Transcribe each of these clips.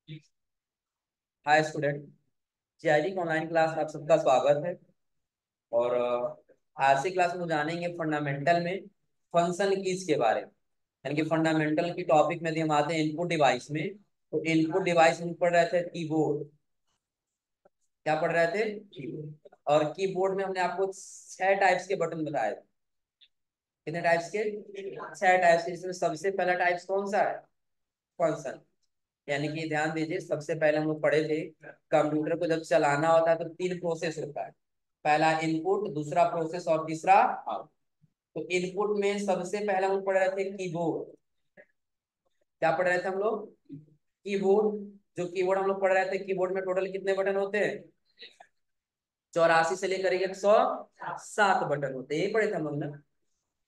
Hi student. GID की online class में आप सबका स्वागत है। और आज की क्लास में जानेंगे फंडामेंटल में फंक्शन कीज के बारे में। यानी कि फंडामेंटल की टॉपिक में यदि हम आते हैं इनपुट डिवाइस में, तो इनपुट डिवाइस में पढ़ रहे थे कीबोर्ड। क्या पढ़ रहे थे? कीबोर्ड। और कीबोर्ड में हमने आपको 6 टाइप्स के बटन बताए थे। कितने टाइप्स के? 6 टाइप्स के, जिसमें सबसे पहला टाइप्स कौन सा है? फंक्शन। यानी कि ध्यान दीजिए, सबसे पहले हम लोग पढ़े थे कंप्यूटर को जब चलाना होता है तो 3 प्रोसेस होता है। पहला इनपुट, दूसरा प्रोसेस और तीसरा आउट। तो इनपुट में सबसे पहले हम लोग पढ़ रहे थे कीबोर्ड। क्या पढ़ रहे थे हम लोग? कीबोर्ड। जो कीबोर्ड हम लोग पढ़ रहे थे, कीबोर्ड में टोटल कितने बटन होते हैं? 84 से लेकर 107 बटन होते हैं, यही पढ़े थे हम लोग ना।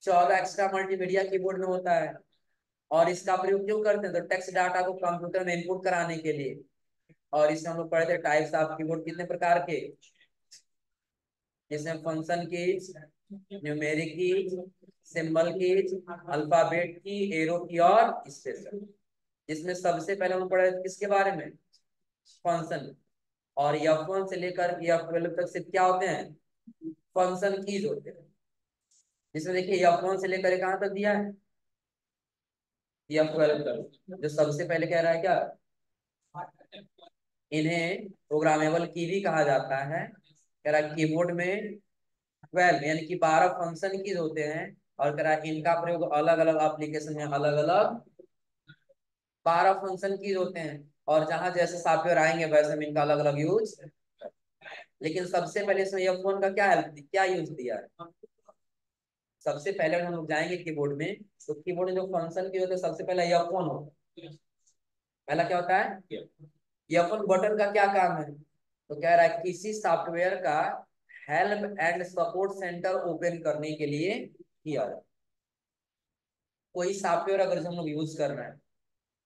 14 एक्स्ट्रा मल्टीमीडिया कीबोर्ड में होता है। और इसका प्रयोग क्यों करते हैं? तो टेक्स्ट डाटा को कंप्यूटर में इनपुट कराने के लिए। और इसमें हम लोग पढ़े थे टाइप्स ऑफ कीबोर्ड कितने प्रकार के, जिसमें function keys, numeric keys, symbol keys, alphabet की, एरो की और स्पेशल। जिसमें सबसे पहले हम पढ़े किसके बारे में? फंक्शन। और F1 से लेकर F12 तक सिर्फ क्या होते हैं? फंक्शन कीज होते हैं। जिसमें देखिए F1 से लेकर कहाँ तक दिया है? F12 तक। जो सबसे पहले कह रहा है क्या? इन्हें प्रोग्रामेबल की भी कहा जाता है। कह रहा है कीबोर्ड में 12 यानी कि 12 फंक्शन कीज होते हैं। और कह रहा है इनका प्रयोग अलग अलग एप्लीकेशन में अलग अलग 12 फंक्शन कीज होते हैं। और जहां जैसे सॉफ्टवेयर आएंगे वैसे में इनका अलग अलग यूज। लेकिन सबसे पहले इसमें F1 का क्या हेल्प, क्या यूज दिया है? सबसे पहले हम लोग जाएंगे कीबोर्ड में, तो कीबोर्ड में जो फंक्शन की होते हैं सबसे पहले F1 होता है। पहला क्या होता है? F1 बटन का क्या काम है? तो कह रहा है किसी सॉफ्टवेयर का help and support centre open करने के लिए किया जाए। कोई सॉफ्टवेयर अगर हम लोग यूज कर रहे हैं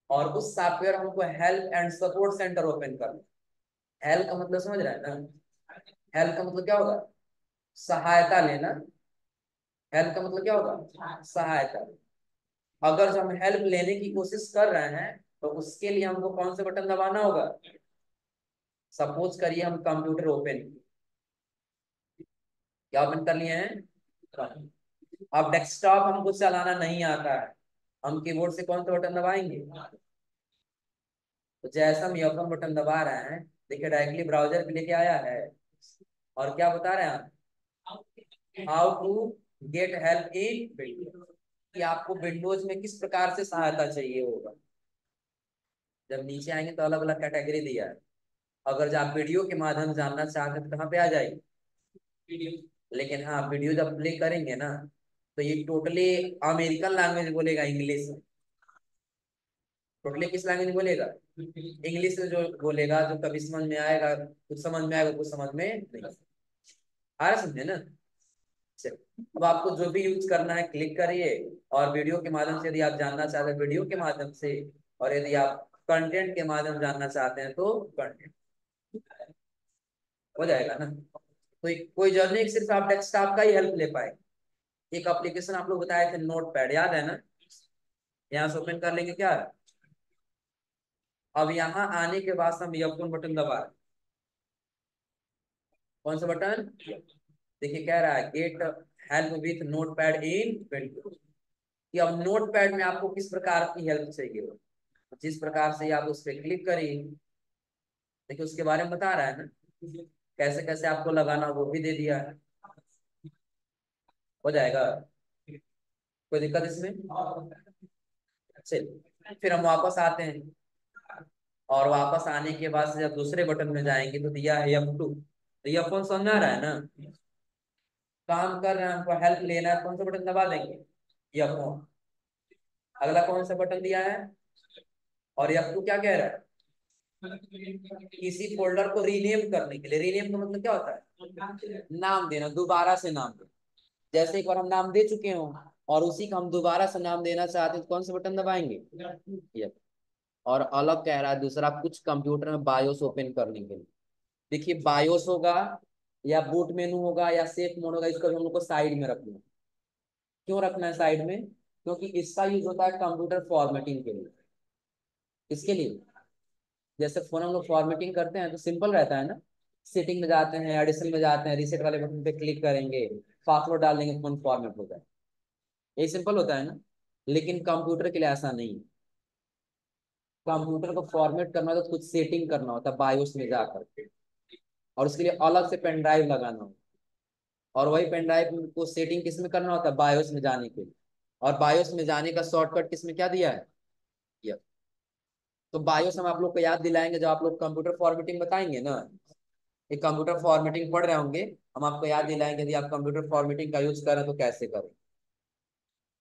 और उस सॉफ्टवेयर हमको help and support centre open करना है। हेल्प का मतलब समझ रहे हैं ना? हेल्प का मतलब क्या होगा? सहायता लेना। हेल्प का मतलब क्या होगा? सहायता। अगर जो हम हेल्प लेने की कोशिश कर रहे हैं तो उसके लिए हमको कौन से बटन दबाना होगा? सपोज करिए हम कंप्यूटर ओपन, क्या ओपन कर लिए हैं? अब डेस्कटॉप हमको चलाना नहीं आता है, हम कीबोर्ड से कौन सा बटन दबाएंगे? तो जैसा हम F1 बटन दबा रहे हैं, देखिए डायरेक्टली ब्राउजर पे लेके आया है। और क्या बता रहे हैं? How to get help in Windows, कि आपको विंडोज में किस प्रकार से सहायता चाहिए होगा। जब नीचे आएंगे तो अलग अलग कैटेगरी दिया है। अगर जो आप वीडियो के माध्यम से जानना चाहते हैं तो कहाँ पे आ जाएगी? लेकिन हाँ, वीडियो जब प्ले करेंगे ना, तो ये टोटली अमेरिकन लैंग्वेज बोलेगा, इंग्लिश। टोटली किस लैंग्वेज बोलेगा? इंग्लिश से जो बोलेगा, जो कभी समझ में आएगा कुछ समझ में आएगा, कुछ समझ में नहीं आ रहा, समझे ना? चलिए, अब आपको जो भी यूज करना है क्लिक करिए। और वीडियो के माध्यम से यदि आप जानना चाहते हैं वीडियो के माध्यम से, और यदि आप कंटेंट के माध्यम से जानना चाहते हैं तो कंटेंट हो जाएगा ना। तो कोई जरूरी नहीं कि सिर्फ आप डेस्कटॉप का ही हेल्प ले पाए। एक एप्लीकेशन आप लोग बताए थे नोट पैड, याद है ना? यहाँ से ओपन कर लेंगे क्या? अब यहाँ आने के बाद हम F1 बटन दबा रहे हैं। कौन सा बटन? देखिए कह रहा है get help with note pad in Windows. कि अब नोट पैड में आपको किस प्रकार की हेल्प चाहिए हो, जिस प्रकार से आप उस पर क्लिक करिए। देखिए उसके बारे में बता रहा है ना, कैसे कैसे आपको लगाना वो भी दे दिया है। हो जाएगा, कोई दिक्कत इसमें? चलिए फिर हम वापस आते हैं। और वापस आने के बाद से जब दूसरे बटन में जाएंगे तो दिया है F2। तो F1 समझ आ रहा है ना? काम कर रहे हैं, हमको हेल्प लेना है, कौन सा बटन दबा देंगे? F1। अगला कौन सा बटन दिया है? और F2 क्या कह रहा है? किसी फोल्डर को रीनेम करने के लिए। रीनेम का मतलब क्या होता है? नाम देना, दोबारा से नाम देना। जैसे एक बार हम नाम दे चुके हो और उसी का हम दोबारा से नाम देना चाहते हैं तो कौन सा बटन दबाएंगे? ये। और अलग कह रहा है दूसरा, कुछ कंप्यूटर में बायोस ओपन करने के लिए। देखिए बायोस होगा या बूट मेनू होगा या सेफ मोड होगा, इसको हम लोग को साइड में रखना है। क्यों रखना है साइड में? क्योंकि इसका यूज होता है कंप्यूटर फॉर्मेटिंग के लिए। किसके लिए? जैसे फोन हम लोग फॉर्मेटिंग करते हैं तो सिंपल रहता है ना, सेटिंग में जाते हैं, एडिशन में जाते हैं, रीसेट वाले बटन पे क्लिक करेंगे, पासवर्ड डाल देंगे, फोन फॉर्मेट हो जाए। यही सिंपल होता है ना। लेकिन कंप्यूटर के लिए ऐसा नहीं है। कंप्यूटर को फॉर्मेट करना तो कुछ सेटिंग करना होता है बायोस में जाकर, और उसके लिए अलग से पेन ड्राइव लगाना होता है। और वही पेन ड्राइव को सेटिंग किस में करना होता है, बायोस में जाने के लिए। और बायोस में जाने का शॉर्टकट किसमें क्या दिया है, ये। तो बायोस हम आप लोग को याद दिलाएंगे जब आप लोग कंप्यूटर फॉर्मेटिंग बताएंगे ना। ये कंप्यूटर फॉर्मेटिंग पढ़ रहे होंगे, हम आपको याद दिलाएंगे यदि आप कंप्यूटर फॉर्मेटिंग का यूज करें तो कैसे करें।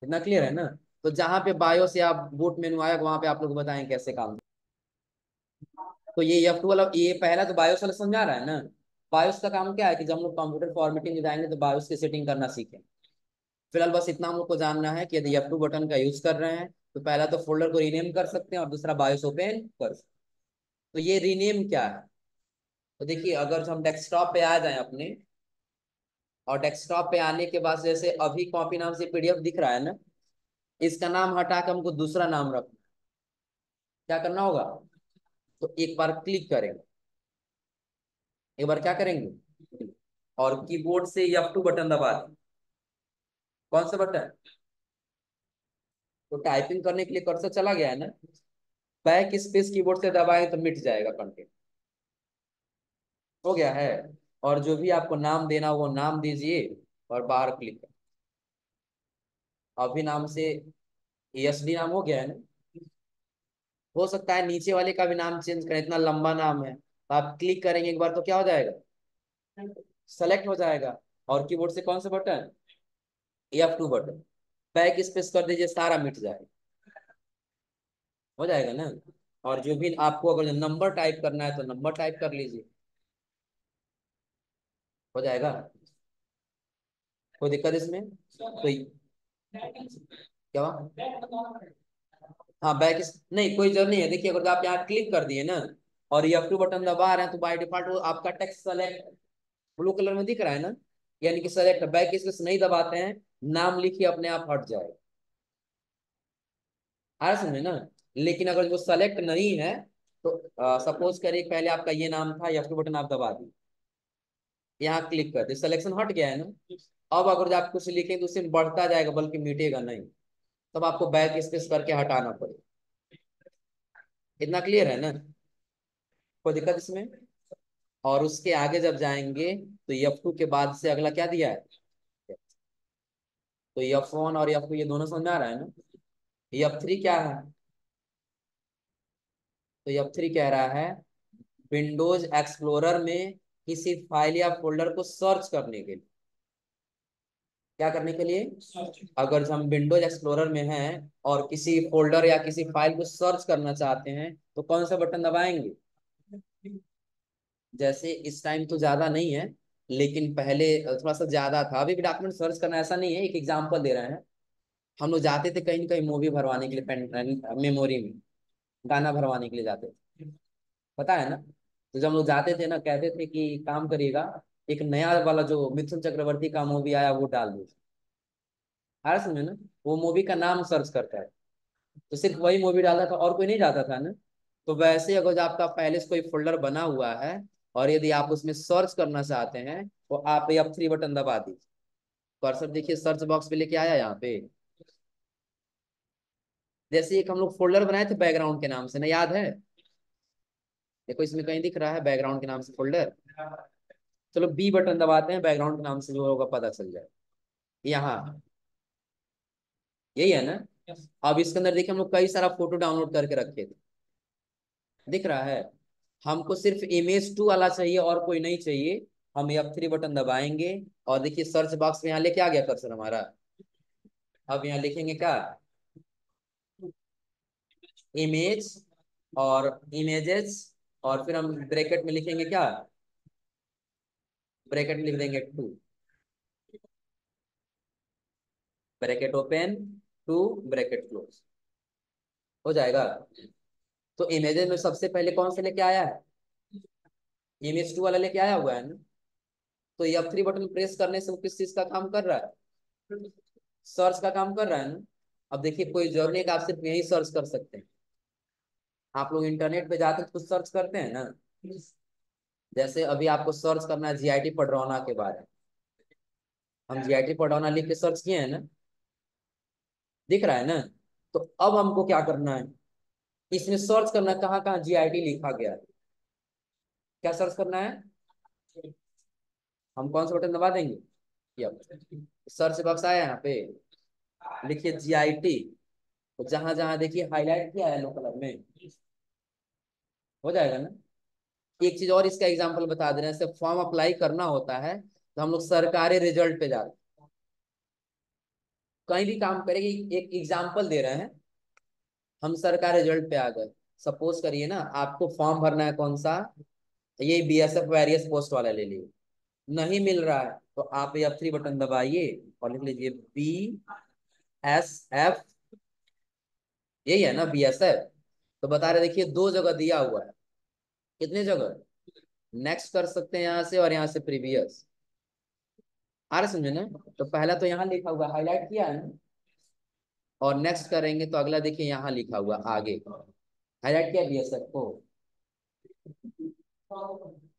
इतना क्लियर है ना। तो जहाँ पे बायोस या बूट मेनू आएगा वहां पे आप लोग बताएं कैसे काम। तो ये F2 वाला, ये पहला तो बायोस वाला समझा रहा है ना। बायोस का काम क्या है कि जब हम लोग कंप्यूटर फॉर्मेटिंग में जाएंगे तो बायोस की सेटिंग करना सीखें। फिलहाल बस इतना हम लोग को जानना है कि यदि F2 बटन का यूज कर रहे हैं तो पहला तो फोल्डर को रीनेम कर सकते हैं और दूसरा बायोस ओपन कर सकते हैं। तो ये रीनेम क्या है, तो देखिए अगर हम डेस्कटॉप पे आ जाए अपने, और डेस्कटॉप पे आने के बाद जैसे अभी कॉपी नाम से पीडीएफ दिख रहा है ना, इसका नाम हटा के हमको दूसरा नाम रखना। क्या करना होगा, तो एक बार क्लिक करेंगे, एक बार क्या करेंगे, और कीबोर्ड से F2 बटन दबा दें। कौन सा बटन, तो टाइपिंग करने के लिए कर्सर चला गया है ना, बैक स्पेस कीबोर्ड से दबाएं तो मिट जाएगा कंटेंट। हो गया है। और जो भी आपको नाम देना वो नाम दीजिए, और बाहर क्लिक करें। अभी नाम से ESD नाम हो गया है ना। हो सकता है नीचे वाले का भी नाम चेंज करें, इतना लंबा नाम है, तो आप क्लिक करेंगे एक बार तो क्या हो जाएगा, सेलेक्ट हो जाएगा। और कीबोर्ड से कौन सा button, F2 button, back space कर दीजिए, सारा मिट जाएगा। हो जाएगा ना। और जो भी आपको अगर नंबर टाइप करना है तो नंबर टाइप कर लीजिए, हो जाएगा। कोई दिक्कत इसमें, तो क्या हुआ? हाँ बैक, नहीं कोई जरूरत नहीं है। देखिए अगर आप यहाँ क्लिक कर दिए ना और F2 बटन दबा रहे हैं तो बाय डिफॉल्ट वो आपका टेक्स्ट सेलेक्ट ब्लू कलर में दिख रहा है ना, यानी कि सेलेक्ट। बैक स्पेस नहीं दबाते हैं, नाम लिखिए अपने आप हट जाएगा। आ रहा समझे ना। लेकिन अगर वो सेलेक्ट नहीं है तो सपोज करिए पहले आपका ये नाम था, F2 बटन आप दबा दिए, यहाँ क्लिक कर दे, सिलेक्शन हट गया है ना। अब अगर आप कुछ लिखें तो उससे बढ़ता जाएगा बल्कि मिटेगा नहीं। तब आपको बैक स्पेस करके हटाना पड़ेगा। इतना क्लियर है ना, कोई दिक्कत इसमें। और उसके आगे जब जाएंगे तो F2 के बाद से अगला क्या दिया है, तो F1 और F2 ये दोनों समझ में आ रहा है ना। F3 क्या है, तो F3 कह रहा है विंडोज एक्सप्लोरर में किसी फाइल या फोल्डर को सर्च करने के लिए। क्या करने के लिए, अगर हम विंडोज एक्सप्लोरर में हैं और किसी फोल्डर या किसी फाइल को सर्च करना चाहते हैं तो कौन सा बटन दबाएंगे। जैसे इस टाइम तो ज्यादा नहीं है, लेकिन पहले थोड़ा सा ज्यादा था। अभी भी डॉक्यूमेंट सर्च करना ऐसा नहीं है, एक एग्जांपल दे रहे हैं। हम लोग जाते थे कहीं ना कहीं मूवी भरवाने के लिए, पेन मेमोरी में गाना भरवाने के लिए जाते थे, पता है ना। तो जब हम लोग जाते थे ना कहते थे कि काम करिएगा, एक नया वाला जो मिथुन चक्रवर्ती का मूवी आया वो डाल दीजिए। आ रहा समझे ना। वो मूवी का नाम सर्च करता है, तो सिर्फ वही मूवी डाला था और कोई नहीं जाता था ना। तो वैसे अगर आपका पहले से कोई फोल्डर बना हुआ है और यदि आप उसमें सर्च करना चाहते हैं तो आप F3 बटन दबा दीजिए। कर्सर देखिए सर्च बॉक्स पे लेके आया यहाँ पे। जैसे एक हम लोग फोल्डर बनाए थे बैकग्राउंड के नाम से ना, याद है। देखो इसमें कहीं दिख रहा है बैकग्राउंड के नाम से फोल्डर। चलो B बटन दबाते हैं, बैकग्राउंड के नाम से जो होगा पता चल जाए। यहाँ यही है ना। अब इसके अंदर देखिए हम लोग कई सारा फोटो डाउनलोड करके रखे थे, दिख रहा है। हमको सिर्फ इमेज 2 वाला चाहिए और कोई नहीं चाहिए। हम F3 बटन दबाएंगे और देखिए सर्च बॉक्स में यहाँ लेके आ गया कर्सर हमारा। अब यहाँ लिखेंगे क्या, इमेज और इमेजेस, और फिर हम ब्रैकेट में लिखेंगे क्या, ब्रैकेट में लिख देंगे 2, ब्रैकेट ओपन, 2 ब्रैकेट क्लोज, हो जाएगा। तो इमेजेस में सबसे पहले कौन से लेके आया है, इमेज 2 वाला लेके आया हुआ है ना। तो F3 बटन प्रेस करने से वो किस चीज का काम कर रहा है, सर्च का काम कर रहा है ना। अब देखिए कोई जरूरी है कि आप सिर्फ यही सर्च कर सकते हैं। आप लोग इंटरनेट पे जाते तो कुछ सर्च करते हैं ना। जैसे अभी आपको सर्च करना है जीआईटी पडरौना के बारे में, हम जीआईटी पडरौना लिख के सर्च किए हैं ना, दिख रहा है ना। तो अब हमको क्या करना है, इसमें सर्च करना है कहाँ कहाँ जीआईटी लिखा गया है। क्या सर्च करना है, हम कौन सा बटन दबा देंगे, ये सर्च बॉक्स आया यहाँ पे, लिखिए जीआईटी। तो जहां जहां देखिए हाईलाइट किया है येलो कलर में, हो जाएगा ना। एक चीज और इसका एग्जांपल बता दे रहे हैं, जैसे फॉर्म अप्लाई करना होता है तो हम लोग सरकारी रिजल्ट पे जाते हैं, कहीं भी काम करेंगे। एक एग्जांपल दे रहे हैं, हम सरकारी रिजल्ट पे आ गए। सपोज करिए ना आपको फॉर्म भरना है कौन सा, ये बीएसएफ वेरियस पोस्ट वाला ले लिए, नहीं मिल रहा है तो आप F3 बटन दबाइए और लिख लीजिए BSF, यही है ना BSF। तो बता रहे देखिए दो जगह दिया हुआ है, कितने जगह, नेक्स्ट कर सकते हैं यहाँ से और यहाँ से प्रीवियस, आ रहे समझे ना। तो पहला तो यहाँ लिखा हुआ हाईलाइट किया है ना, और नेक्स्ट करेंगे तो अगला देखिए यहाँ लिखा हुआ आगे, हाईलाइट किया BSF को,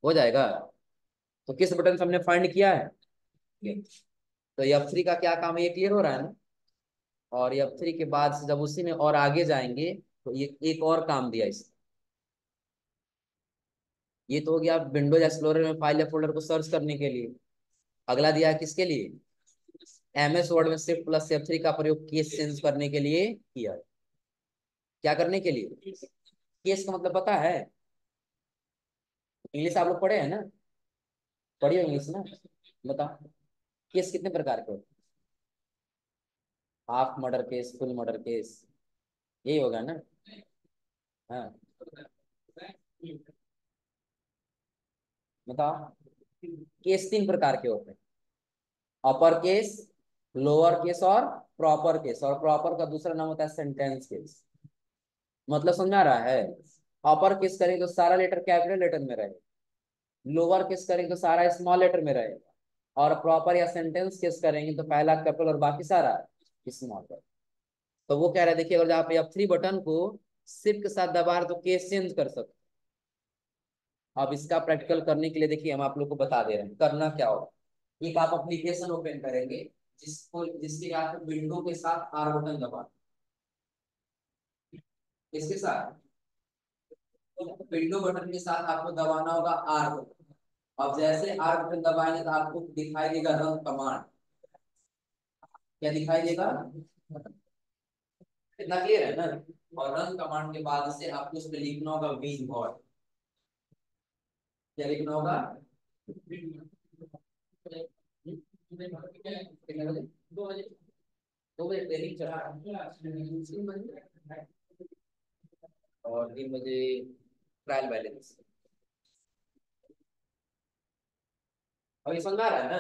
हो जाएगा। तो किस बटन से हमने फाइंड किया है, तो F3 का क्या काम है ये क्लियर हो रहा है ना। और F3 के बाद से जब उसी में और आगे जाएंगे तो ये एक और काम दिया इस, ये तो हो गया विंडोज एक्सप्लोरर में फाइल या फोल्डर को सर्च करने के लिए। अगला दिया है किसके लिए, MS वर्ड में Shift+F3 का प्रयोग केस चेंज करने के लिए किया। क्या करने के लिए, केस का मतलब पता है, इंग्लिश आप लोग पढ़े हैं ना, पढ़ी हो इंग्लिश ना, बताओ केस कितने प्रकार के होते हैं, half murder case, full murder case, यही होगा ना। हाँ बताओ, केस तीन प्रकार के होते हैं, अपर केस, लोअर केस और प्रॉपर केस, और प्रॉपर का दूसरा नाम होता है सेंटेंस केस। मतलब समझा रहा है, अपर केस करेंगे तो सारा लेटर कैपिटल लेटर में रहेगा, लोअर केस करेंगे तो सारा स्मॉल लेटर में रहेगा, और प्रॉपर या सेंटेंस केस करेंगे तो पहला कैपिटल और बाकी सारा स्मॉल। तो वो कह रहे हैं देखिए अगर आप F3 बटन को शिफ्ट के साथ दबा रहे तो केस चेंज कर सकते। अब इसका प्रैक्टिकल करने के लिए देखिए हम आप लोग को बता दे रहे हैं करना क्या होगा। एक आप एप्लीकेशन ओपन करेंगे जिसके आप विंडो के साथ आर बटन दबा, इसके साथ विंडो बटन के साथ आपको दबाना होगा आर बटन। अब जैसे आर बटन दबाएंगे तो आपको दिखाई देगा रन कमांड, क्या दिखाई देगा, कितना क्लियर है ना। और रन कमांड के बाद से आपको उस पर लिखना होगा वीन वर्ड, क्या लिखना होगा, कितने बजे, 2 बजे, 2 बजे ट्रेनिंग चला और 3 बजे ट्रायल बैलेंस। अभी समझ आ रहा है ना,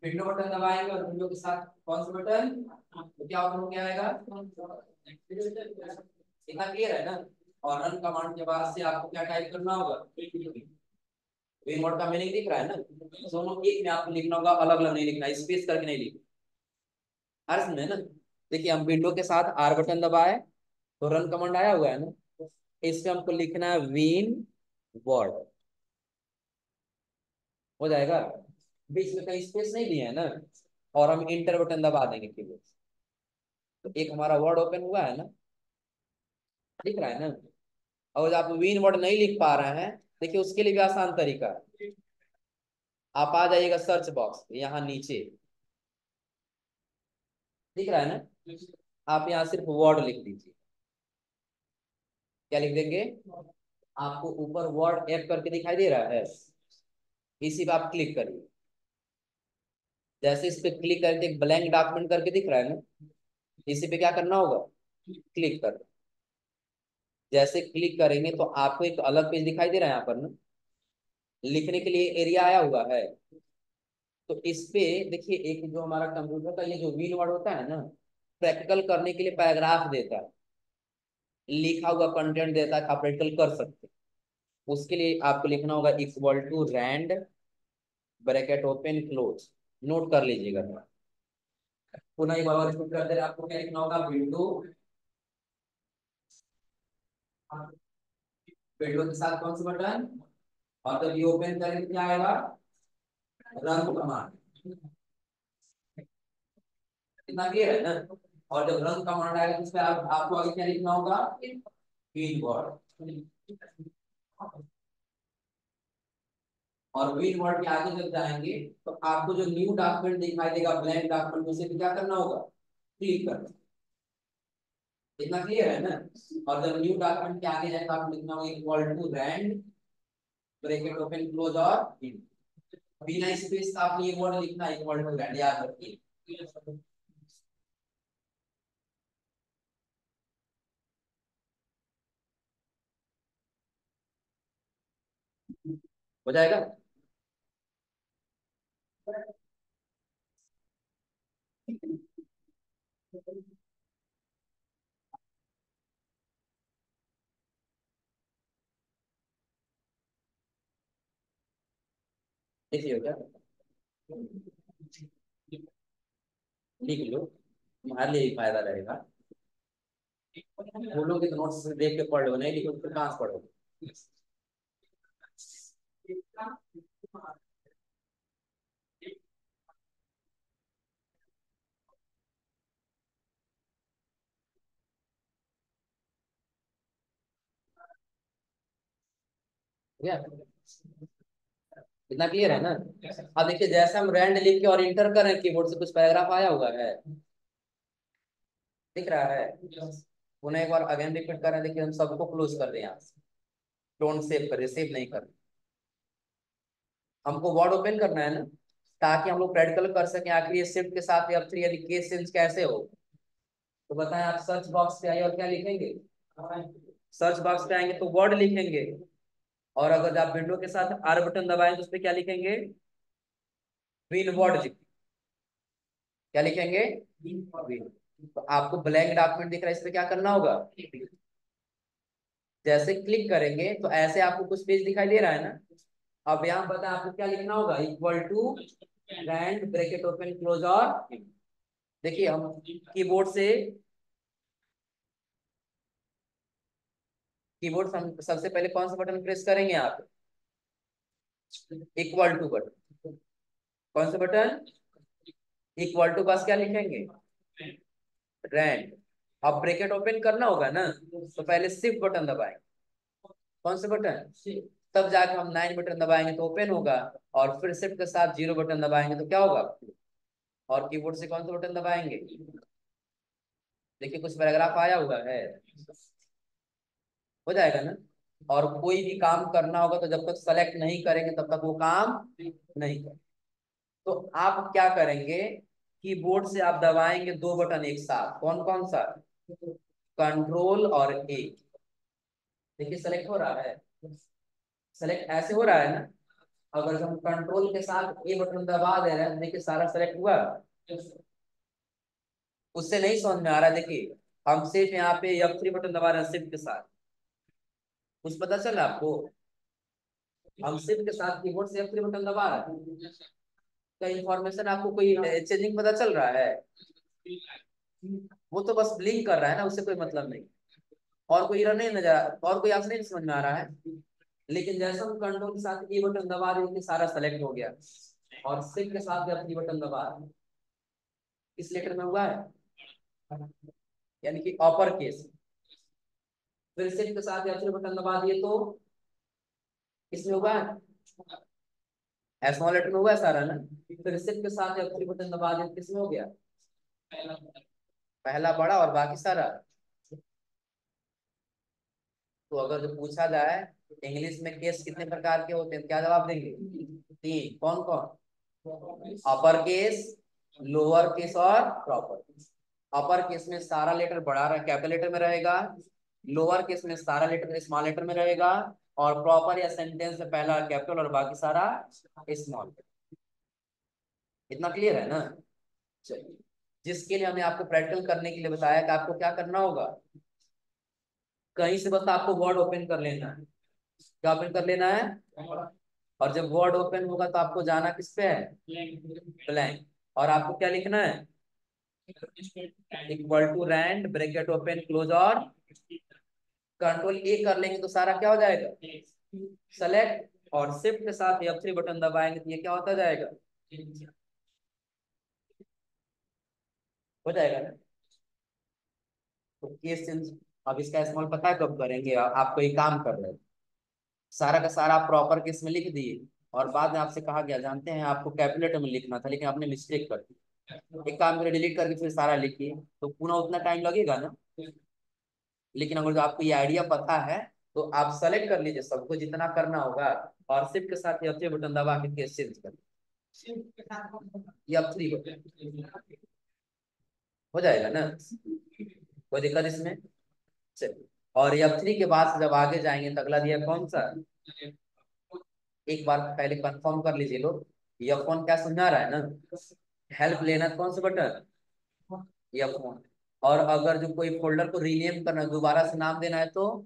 विंडो बटन दबाएंगे और विंडो के साथ कौन सा बटन, तो क्या आउटपुट क्या आएगा, इतना क्लियर है ना। और रन कमांड के बाद से आपको क्या टाइप करना होगा, रिमोट का मीनिंग दिख रहा है ना, दोनों एक में आपको लिखना होगा, अलग अलग नहीं लिखना, स्पेस करके नहीं लिखना, हर समय ना। देखिए हम विंडो के साथ आर बटन दबाए तो रन कमांड आया हुआ है ना, इस पे हमको लिखना है विन वर्ड, हो जाएगा। बीच में कहीं स्पेस नहीं दिया है ना, और हम इंटर बटन दबा देंगे कीबोर्ड से। तो एक हमारा वर्ड ओपन हुआ है ना, दिख रहा है ना। और आप विन वर्ड नहीं लिख पा रहे हैं, देखिए उसके लिए भी आसान तरीका है, आप आ जाइएगा सर्च बॉक्स यहाँ नीचे, दिख रहा है ना, आप यहाँ सिर्फ वर्ड लिख दीजिए, क्या लिख देंगे, आपको ऊपर वर्ड ऐड करके दिखाई दे रहा है, इसी पे आप क्लिक करिए। जैसे इस पे क्लिक करके एक ब्लैंक डॉक्यूमेंट करके दिख रहा है ना, इसी पे क्या करना होगा, क्लिक कर, जैसे क्लिक करेंगे तो आपको एक अलग पेज दिखाई दे रहा है यहाँ पर ना, लिखने के लिए एरिया आया हुआ है। तो इस पे देखिए एक जो हमारा कंप्यूटर का ये जो व्हील वर्ड होता है ना, प्रैक्टिकल करने के लिए पैराग्राफ देता है, लिखा हुआ कंटेंट देता है, आप प्रैक्टिकल कर सकते हैं। उसके लिए आपको लिखना होगा equal to rand bracket open close, note कर लीजिएगा। पुनः एक बार रिपीट कर दे रहे, आपको क्या लिखना होगा, विंडो विंडो के साथ कौन सा बटन, और जब ये ओपन करेंगे क्या आएगा, रन कमांड। इतना क्लियर है ना। और जब रन कमांड आएगा तो उसमें आपको आगे क्या लिखना होगा, विन वर्ड। और विन वर्ड के आगे जब जाएंगे तो आपको जो न्यू डॉक्यूमेंट दिखाई देगा ब्लैंक डॉक्यूमेंट, उसे क्या करना होगा, क्लिक करना। इतना क्लियर है ना। और जब न्यू डॉक्यूमेंट के आगे जाए तो आपको लिखना होगा equal to rand bracket open close और इन, बिना स्पेस का आपने ये वर्ड लिखना है इक्वल टू रैंड, याद रखिए। हो जाएगा। देखिए क्या, लिख लो, तुम्हारे लिए ही फायदा रहेगा। बोलोगे तो नोट्स से देख के पढ़ लो, नहीं लिखो तो कहाँ से पढ़ोगे। ठीक है, इतना क्लियर है ना। अब देखिए जैसे हम रैंड लिख के और इंटर करें कीबोर्ड से, कुछ पैराग्राफ आया हुआ है, दिख रहा है। पुनः एक बार अगेन रिपीट करें, देखिए हम सबको क्लोज कर दें यहाँ से, डोंट सेव करें, सेव नहीं करें। हमको वर्ड ओपन करना है ना, ताकि हम लोग प्रैक्टिकल कर सकें आखिर ये शिफ्ट के साथ F3 यानी केस सेंस कैसे हो। तो बताएं, आप सर्च बॉक्स पे आइए और क्या लिखेंगे, सर्च बॉक्स पे आएंगे तो वर्ड लिखेंगे। और अगर आप विंडो के साथ आर बटन दबाएं तो उस पर क्या लिखेंगे, विन वर्ड, क्या लिखेंगे, विन। तो आपको ब्लैंक डॉक्यूमेंट दिख रहा है, इस पे क्या करना होगा, जैसे क्लिक करेंगे तो ऐसे आपको कुछ पेज दिखाई दे रहा है ना। अब यहाँ पता है आपको क्या लिखना होगा, equal to rand bracket open close और, देखिए हम कीबोर्ड से, कीबोर्ड सबसे पहले कौन सा बटन प्रेस करेंगे आप, इक्वल टू बटन, कौन सा बटन, इक्वल टू, बस क्या लिखेंगे, रैंड। अब ब्रैकेट ओपन करना होगा ना, तो पहले शिफ्ट बटन दबाएं, कौन सा बटन, तब जाके हम 9 बटन दबाएंगे तो ओपन होगा। और फिर शिफ्ट के साथ 0 बटन दबाएंगे तो क्या होगा, और कीबोर्ड से कौन सा बटन दबाएंगे, देखिए कुछ पैराग्राफ आया हुआ है, हो जाएगा ना। और कोई भी काम करना होगा तो जब तक सेलेक्ट नहीं करेंगे तब तक वो काम नहीं करेंगे। तो आप क्या करेंगे, कीबोर्ड से आप दबाएंगे दो बटन एक साथ, कौन कौन सा, कंट्रोल और ए। देखिए सेलेक्ट हो रहा है, सेलेक्ट ऐसे हो रहा है ना। अगर हम कंट्रोल के साथ ए बटन दबा दे रहे हैं तो देखिए सारा सेलेक्ट हुआ। उससे नहीं समझ में आ रहा है, देखिए हम सिर्फ यहाँ पे F3 बटन दबा रहे हैं शिफ्ट के साथ, कुछ पता चला आपको, हम शिफ्ट के साथ कीबोर्ड से F3 बटन दबा रहे हैं, का इंफॉर्मेशन आपको कोई चेंजिंग पता चल रहा है, वो तो बस ब्लिंक कर रहा है ना, उससे कोई मतलब नहीं। और कोई एरर नहीं नजर, और कोई आंसर नहीं समझ में आ रहा है। लेकिन जैसे हम कंट्रोल के साथ ए बटन दबा देंगे सारा सेलेक्ट हो गया, और शिफ्ट के साथ जब ई बटन दबा, इस लेटर में हुआ है, यानी कि अपर केस। फिर शिफ्ट के साथ F3 बटन दबा दिए तो इसमें हुआ है, स्मॉल लेटर में हुआ है सारा ना। फिर शिफ्ट के साथ F3 बटन दबा दिए किसमें हो गया, पहला बड़ा और बाकी सारा। तो अगर जो पूछा जाए इंग्लिश में केस कितने प्रकार के होते हैं, क्या जवाब देंगे, तीन, कौन कौन, अपर केस, लोअर केस और प्रॉपर केस। अपर केस में सारा लेटर बड़ा कैपिटल लेटर में रहेगा, लोअर केस में सारा लेटर स्मॉल लेटर में रहेगा, और प्रॉपर या सेंटेंस में पहला कैपिटल और बाकी सारा स्मॉल। इतना क्लियर है ना। चलिए, जिसके लिए हमने आपको प्रैक्टिकल करने के लिए बताया कि आपको क्या करना होगा, कहीं से बस आपको वर्ड ओपन कर लेना है, क्या ओपन कर लेना है, और जब वर्ड ओपन होगा तो आपको जाना किस पे है, ब्लैंक। और आपको क्या लिखना है, equal to rand bracket open close और कंट्रोल ए कर लेंगे तो सारा क्या हो जाएगा, सेलेक्ट। और शिफ्ट के साथ F3 बटन दबाएंगे तो ये क्या होता जाएगा, हो जाएगा ना। तो केस सेंस, अब इसका इस्तेमाल पता है कब करेंगे, आप कोई काम कर रहे हैं, सारा का सारा आप प्रॉपर केस में लिख दिए, और बाद में आपसे कहा गया जानते हैं आपको कैलकुलेटर में लिखना था लेकिन आपने मिस्टेक कर दी, एक काम करिए डिलीट करके फिर सारा लिखिए, तो पुनः उतना टाइम लगेगा ना। लेकिन अगर जो आपको ये आइडिया पता है तो आप सेलेक्ट कर लीजिए सबको जितना करना होगा, और शिफ्ट के साथ F3 बटन दबा के केस चेंज कर F3 बटन, हो जाएगा ना, कोई दिक्कत इसमें। चलिए, और F3 के बाद जब आगे जाएंगे तो अगला दिया कौन सा, एक बार पहले कंफर्म कर लीजिए लोग, F1 क्या समझा रहा है ना, हेल्प लेना कौन सा बटन, F1। और अगर जो कोई फोल्डर को रीनेम करना है, दोबारा से नाम देना है तो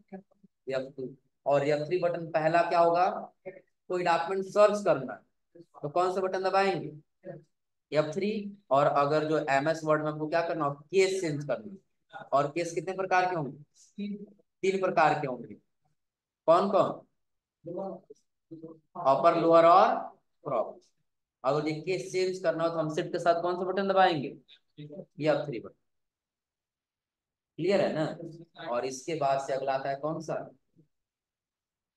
F2। और F3 बटन पहला क्या होगा, कोई डॉक्यूमेंट सर्च करना है तो कौन सा बटन दबाएंगे, F3। और अगर जो MS वर्ड में हमको क्या करना हो, केस चेंज करना है। और केस कितने प्रकार के होंगे, 3 प्रकार के होंगे, कौन कौन, अपर लोअर और क्रॉप। अगर ये केस चेंज करना हो तो हम शिफ्ट के साथ कौन सा बटन दबाएंगे, F3 बटन। क्लियर है ना। और इसके बाद से अगला आता है कौन सा,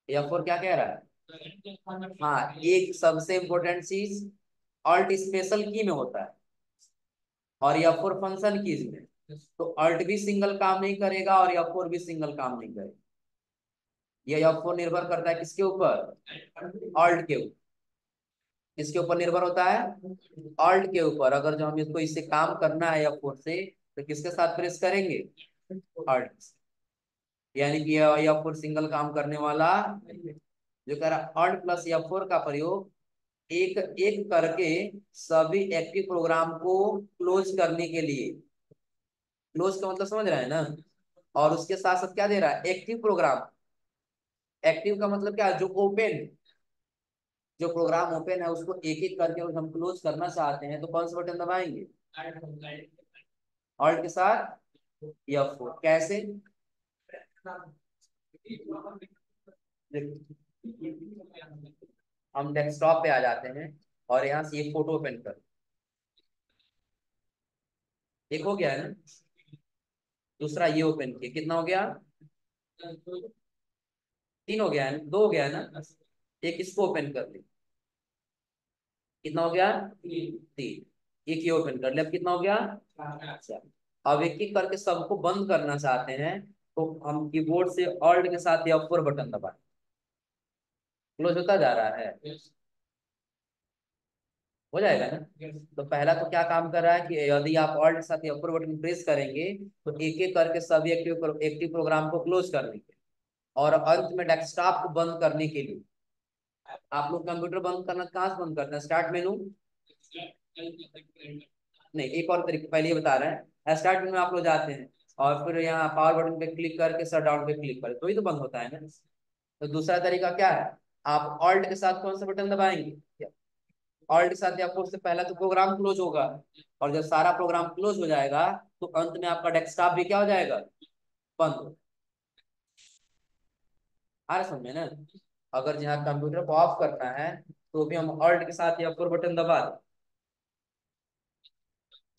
F4 क्या कह रहा है, हाँ एक सबसे इंपॉर्टेंट चीज, ऑल्ट स्पेशल की में होता है और F4 फंक्शन कीज में। तो ऑल्ट भी सिंगल काम नहीं करेगा और F4 भी सिंगल काम नहीं करेगा, ये F4 निर्भर करता है किसके ऊपर, ऑल्ट के ऊपर। किसके ऊपर निर्भर होता है, ऑल्ट के ऊपर। अगर जो हम इसको इससे काम करना है F4 से तो किसके साथ प्रेस करेंगे, ऑल्ट। यानी कि F4 सिंगल काम करने वाला, जो कह रहा ऑल्ट प्लस F4 का प्रयोग एक एक करके सभी एक्टिव प्रोग्राम को क्लोज करने के लिए, क्लोज का मतलब समझ रहा है ना। और उसके साथ साथ क्या दे रहा है, एक्टिव प्रोग्राम। एक्टिव का मतलब क्या है, जो ओपन, जो प्रोग्राम ओपन है उसको एक एक करके अगर हम क्लोज करना चाहते हैं तो कौन सा बटन दबाएंगे, ऑल्ट के साथ F4। कैसे, हम डेस्कटॉप पे आ जाते हैं और यहाँ से ये फोटो ओपन कर, एक हो गया है ना। दूसरा ये ओपन किया, कितना हो गया, 3 हो गया है, 2 हो गया है ना। एक इसको ओपन कर ली, कितना हो गया, 3। एक ये ओपन कर लिया, अब कितना हो गया, 4। अब एक एक करके सबको बंद करना चाहते हैं तो हम कीबोर्ड से ऑल्ट के साथ F4 बटन दबाएं, क्लोज होता जा रहा है, हो जाएगा ना। तो पहला तो क्या काम कर रहा है कि यदि आप ऑल्ट के साथ F4 बटन प्रेस करेंगे तो एक एक करके सभी एक्टिव एक्टिव प्रोग्राम को क्लोज कर लेंगे। और अंत में डेस्कटॉप को बंद करने के लिए, आप लोग कंप्यूटर बंद करना कहाँ से बंद करते हैं, स्टार्ट मेनू, नहीं एक और तरीके पहले ये बता रहे हैं, स्टार्ट मेनू में आप लोग जाते हैं और फिर यहाँ पावर बटन पे क्लिक करके शट डाउन पे क्लिक करें तो ही तो बंद होता है ना। तो दूसरा तरीका क्या है, आप ऑल्ट के साथ कौन सा बटन दबाएंगे, ऑल्ट के साथ या फोर से पहला तो प्रोग्राम क्लोज होगा, और जब सारा प्रोग्राम क्लोज हो जाएगा तो अंत में आपका डेस्कटॉप भी क्या हो जाएगा, बंद हो। आ रहा समझ में ना। अगर जहाँ कंप्यूटर को ऑफ करना है तो भी हम ऑल्ट के साथ या फोर बटन दबा दें,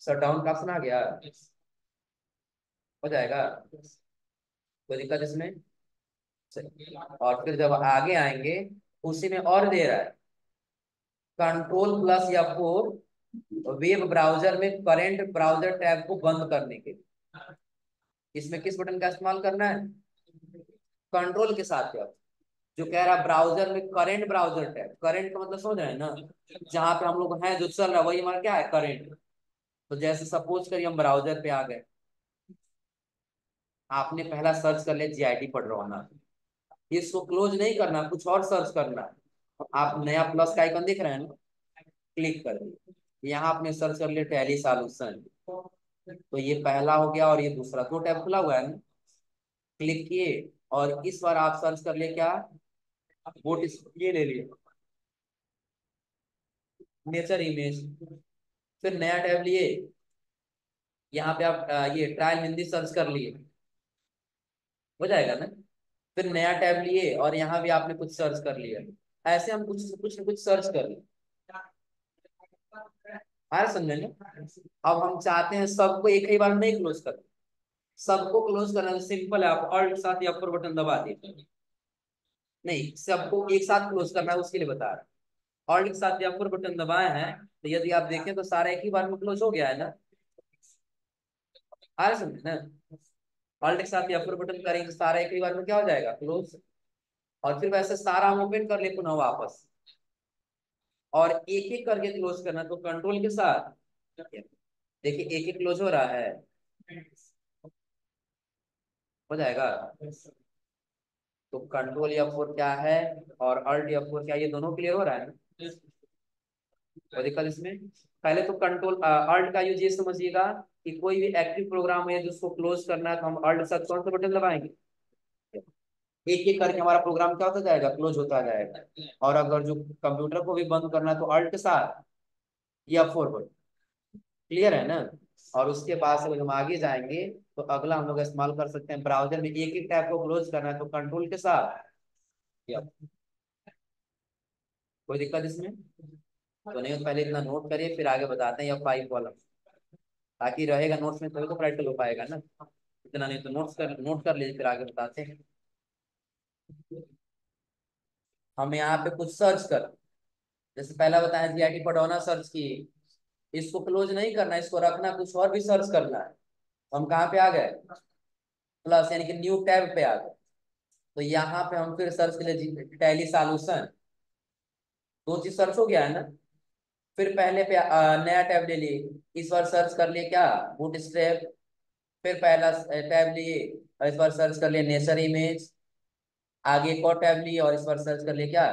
शट डाउन का ऑप्शन आ गया, हो जाएगा, कोई दिक्कत इसमें। चलिए, और फिर जब आगे आएंगे उसी में और दे रहा है, कंट्रोल प्लस या फोर वेब ब्राउजर में करेंट ब्राउजर टैब को बंद करने के लिए। इसमें किस बटन का इस्तेमाल करना है, कंट्रोल के साथ है। जो कह रहा है ब्राउजर में करेंट ब्राउजर टैब, करेंट का मतलब समझ रहे हैं ना, जहां पे हम लोग हैं जो चल रहा है वही हमारा क्या है, करेंट। तो जैसे सपोज करिए हम ब्राउजर पे आ गए, आपने पहला सर्च कर लिया GIT पढ़ रहा होना, इसको क्लोज नहीं करना, कुछ और सर्च करना है। तो आप नया प्लस का आइकन दिख रहे हैं ना, क्लिक कर दिए, यहाँ आपने सर्च कर लिया टैली सॉल्यूशन, तो ये पहला हो गया और ये दूसरा, 2 टैब खुला हुआ है ना, क्लिक किए। और इस बार आप सर्च कर लिए क्या, वो ये ले लिए नेचर इमेज, फिर नया टैब लिए, यहाँ पे आप ये ट्रायल हिंदी सर्च कर लिए, हो जाएगा ना। फिर नया टैब लिए और यहाँ भी आपने कुछ सर्च कर लिया। ऐसे हम कुछ कुछ न कुछ सर्च कर लिए। आ रहा समझे ना? अब हम चाहते हैं सबको एक ही बार नहीं क्लोज करना। सबको क्लोज करना तो सिंपल है, आप ऑल्ट साथ या F4 बटन दबा दीजिए। नहीं, सबको एक साथ क्लोज करना है उसके लिए बता रहा हूँ। ऑल्ट के साथ F4 बटन दबाए हैं तो यदि आप देखें तो सारा एक ही बार में क्लोज हो गया है ना। आ रहा समझे ना? ऑल्ट के साथ F4 बटन करेंगे तो सारा एक ही बार में क्या हो जाएगा, क्लोज। और फिर वैसे सारा हम ओपन कर ले पुनः वापस, और एक एक करके क्लोज करना तो कंट्रोल के साथ। देखिए एक एक क्लोज हो रहा है, हो जाएगा। तो कंट्रोल F4 क्या है और अल्ट F4 क्या, ये दोनों क्लियर हो रहा है ना? कोई दिक्कत इसमें? पहले तो कंट्रोल अल्ट का यूज ये समझिएगा कि कोई भी एक्टिव प्रोग्राम है जिसको क्लोज करना है तो हम अल्ट साथ कौन सा बटन दबाएंगे, एक एक करके हमारा प्रोग्राम क्या होता जाएगा, क्लोज होता जाएगा। और अगर जो कंप्यूटर को भी बंद करना है तो अल्ट के साथ F4 बटन। क्लियर है ना? और उसके बाद से जब हम आगे जाएंगे तो अगला हम लोग इस्तेमाल कर सकते हैं, ब्राउजर में एक एक टैब को क्लोज करना है तो कंट्रोल के साथ। कोई दिक्कत इसमें तो नहीं? तो पहले इतना नोट करिए फिर आगे बताते हैं F5 वाला, ताकि रहेगा नोट्स में तभी तो प्रैक्टिकल हो पाएगा ना। इतना नहीं तो नोट कर लीजिए फिर आगे बताते हैं। हम यहाँ पे कुछ सर्च कर, जैसे पहला बताया GIT पडौना सर्च की, इसको क्लोज नहीं करना, इसको रखना, कुछ और भी सर्च करना है। तो हम कहाँ पे आ गए, प्लस यानी कि न्यू टैब पे आ गए। तो यहाँ पे हम फिर सर्च के लिए टैली सॉल्यूशन, दो चीज सर्च हो गया है ना। फिर पहले पे नया टैब ले लिए, इस बार सर्च कर लिए क्या, बूट स्ट्रैप। फिर पहला टैब लिए और इस बार सर्च कर लिए नेचर इमेज। आगे एक और टैब लिए और इस बार सर्च कर लिए क्या,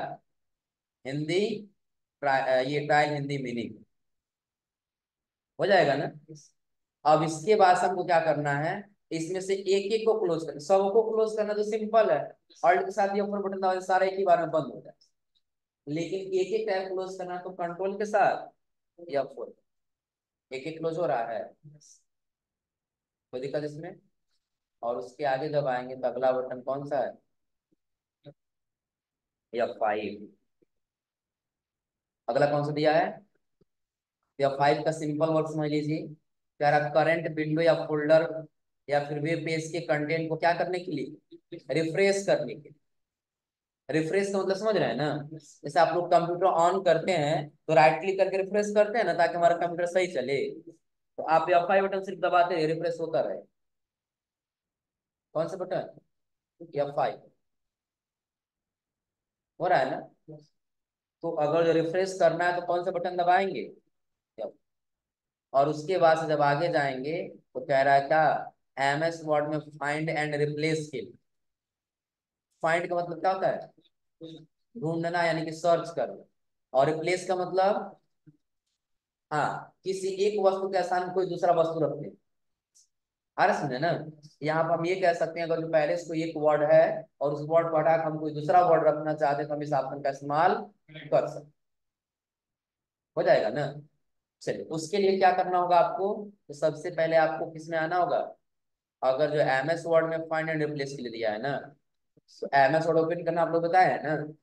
हिंदी ये ट्रायल हिंदी मीनिंग। हो जाएगा ना? अब इसके बाद हमको क्या करना है, इसमें से एक एक को क्लोज करना, सबको क्लोज करना तो सिंपल है। ऑल्ट के साथ ये ऊपर बटन दबाए सारा एक ही बार में बंद हो जाए। लेकिन एक एक टैब क्लोज करना तो कंट्रोल के साथ या फोर, एक एक क्लोज हो रहा है। कोई दिक्कत इसमें? और उसके आगे जब आएंगे तो अगला बटन कौन सा है, F5। अगला कौन सा दिया है, F5 का सिंपल वर्क समझ लीजिए। कह रहा करंट विंडो या फोल्डर या फिर वेब पेज के कंटेंट को क्या करने के लिए, रिफ्रेश करने के लिए। रिफ्रेश का मतलब समझ रहे हैं ना? जैसे आप लोग कंप्यूटर ऑन करते हैं तो राइट क्लिक करके रिफ्रेश करते हैं ना, ताकि हमारा कंप्यूटर सही चले। तो आप F5 बटन सिर्फ दबाते हैं, रिफ्रेश होता रहे। कौन सा बटन, F5। हो रहा है ना? तो अगर जो रिफ्रेश करना है तो कौन सा बटन दबाएंगे, और उसके बाद से जब आगे जाएंगे तो कह रहा है क्या, MS वर्ड में फाइंड एंड रिप्लेस के लिए। फाइंड का मतलब क्या होता है, ढूंढना यानी कि सर्च करना। और रिप्लेस का मतलब, हाँ, किसी एक वस्तु के स्थान में कोई दूसरा वस्तु रखते हैं। आ रहा समझे ना? यहाँ पर हम ये कह सकते हैं अगर जो पहले से कोई एक वर्ड है और उस वर्ड को हटा के हम कोई दूसरा वर्ड रखना चाहते हैं तो हम इस ऑप्शन का इस्तेमाल कर सकते हैं। हो जाएगा ना? चलिए उसके लिए क्या करना होगा आपको, तो सबसे पहले आपको किस में आना होगा, अगर जो MS वर्ड में फाइंड एंड रिप्लेस के लिए दिया है ना, तो MS वर्ड ओपन करना आप लोग बताया है ना।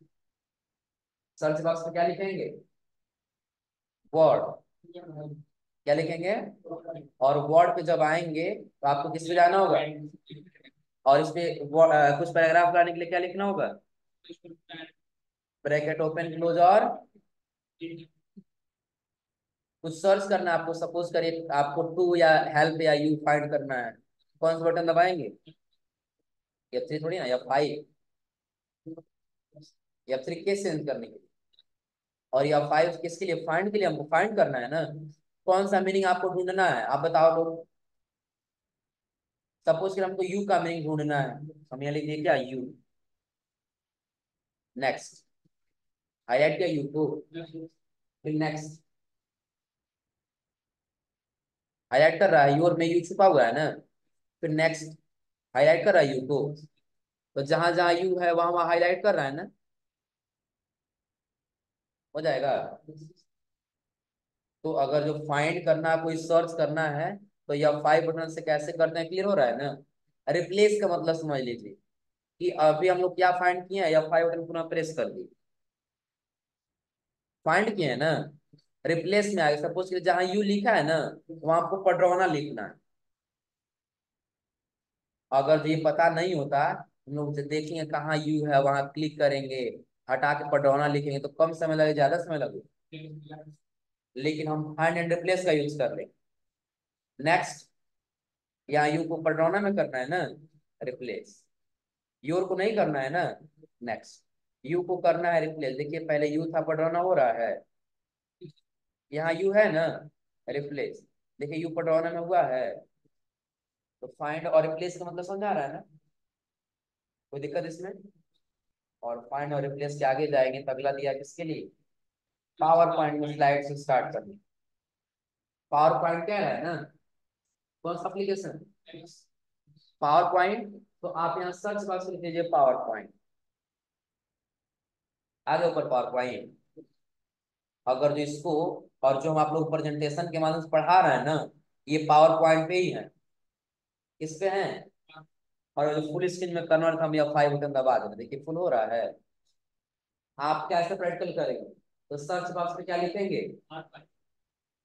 सर्च बॉक्स में क्या लिखेंगे, वर्ड, क्या लिखेंगे, और वर्ड पे जब आएंगे तो आपको किस पे जाना होगा, और इस पे कुछ पैराग्राफ लाने के लिए क्या लिखना होगा, ब्रैकेट ओपन क्लोज, और कुछ सर्च करना है आपको। सपोज करिए आपको टू या हेल्प या यू फाइंड करना है, कौन सा बटन दबाएंगे, F3 थोड़ी ना, F5। F3 केस चेंज करने के लिए, और F5 किसके लिए, फाइंड के लिए, हमको फाइंड करना है ना। कौन सा मीनिंग आपको ढूंढना है आप बताओ लोग। सपोज कि हमको यू का मीनिंग ढूंढना है, हम यहाँ लिख दिए क्या, यू। नेक्स्ट, हाईलाइट किया यू को, फिर नेक्स्ट, हाईलाइट कर रहा है यू और में यू छुपा हुआ है ना। फिर नेक्स्ट, हाईलाइट कर रहा है यू को, तो जहां जहां यू है वहां वहां हाईलाइट कर रहा है ना। हो जाएगा। तो अगर जो फाइंड करना है, कोई सर्च करना है, तो यह 5 बटन से कैसे करते हैं, क्लियर हो रहा है ना। रिप्लेस का मतलब समझ लीजिए, कि अभी हम लोग क्या फाइंड किए हैं, F5 बटन पुनः प्रेस कर दिए, फाइंड किए हैं ना। रिप्लेस में आ गया, सपोज कि जहां यू लिखा है ना वहां आपको पडरौना लिखना है। अगर ये पता नहीं होता, हम लोग देखेंगे कहाँ यू है, वहां क्लिक करेंगे, हटा के पडरौना लिखेंगे तो कम समय लगे, ज्यादा समय लगे। लेकिन हम फाइंड एंड रिप्लेस का यूज कर लेंगे। नेक्स्ट, यहाँ यू को पडरौना में करना है ना, रिप्लेस। योर को नहीं करना है ना, नेक्स्ट। यू को करना है रिप्लेस। देखिए पहले यू था, पडरौना हो रहा है, यहाँ यू है ना, रिप्लेस। देखिए यू पडरौना में हुआ है। तो फाइंड और रिप्लेस का मतलब समझ आ रहा है ना, कोई दिक्कत इसमें। और फाइंड और रिप्लेस के आगे जाएंगे तो अगला दिया किसके लिए, पावर पॉइंट में स्लाइड से स्टार्ट करनी। पावर पॉइंट क्या है ना, कौन सा एप्लीकेशन, पावर पॉइंट। तो आप यहाँ सर्च बॉक्स में लिख दीजिए पावर पॉइंट, आगे ऊपर पावर पॉइंट। अगर जो इसको, और जो हम आप लोग प्रेजेंटेशन के माध्यम से पढ़ा रहे हैं ना, ये पावर पॉइंट पे ही है, किस पे है। और जो फुल स्क्रीन में कन्वर्ट हम या फाइव बटन दबा देंगे, देखिए फुल हो रहा है। आप कैसे प्रैक्टिकल करेंगे, तो सर्च बॉक्स में क्या लिखेंगे,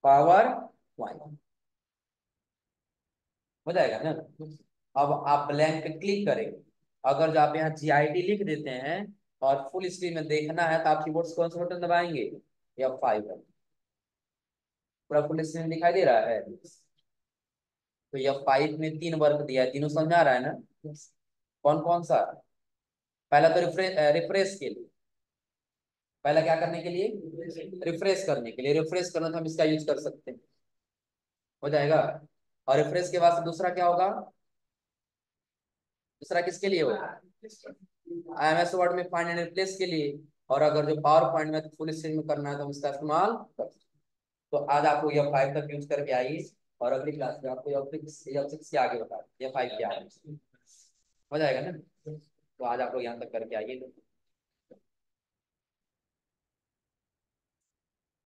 पावर पॉइंट, हो जाएगा ना। अब आप ब्लैंक पे क्लिक करेंगे। अगर जो आप यहाँ GIT लिख देते हैं और फुल स्क्रीन में देखना है तो आप कीबोर्ड से कौन सा बटन दबाएंगे, F5। पूरा फुल स्क्रीन दिखाई दे रहा है। तो F5 में 3 वर्क दिया है, तीनों समझ आ रहा है ना। कौन कौन सा, पहला तो रिफ्रेश, रिफ्रेश के लिए, पहला क्या करने के लिए, रिफ्रेश करने के लिए। रिफ्रेश करना तो हम इसका यूज कर सकते हैं, हो जाएगा। और रिफ्रेश के बाद से दूसरा क्या होगा, दूसरा किसके लिए होगा, MS वर्ड में फाइंड एंड रिप्लेस के लिए। और अगर जो पावर पॉइंट में फुल स्क्रीन में करना है तो हम इसका इस्तेमाल कर सकते हैं। तो आज आपको F5 तक यूज करके आइए, और अगली क्लास में आपको F6 के आगे बता F5 क्या है, हो जाएगा ना। तो आज आप लोग यहाँ तक करके आइए।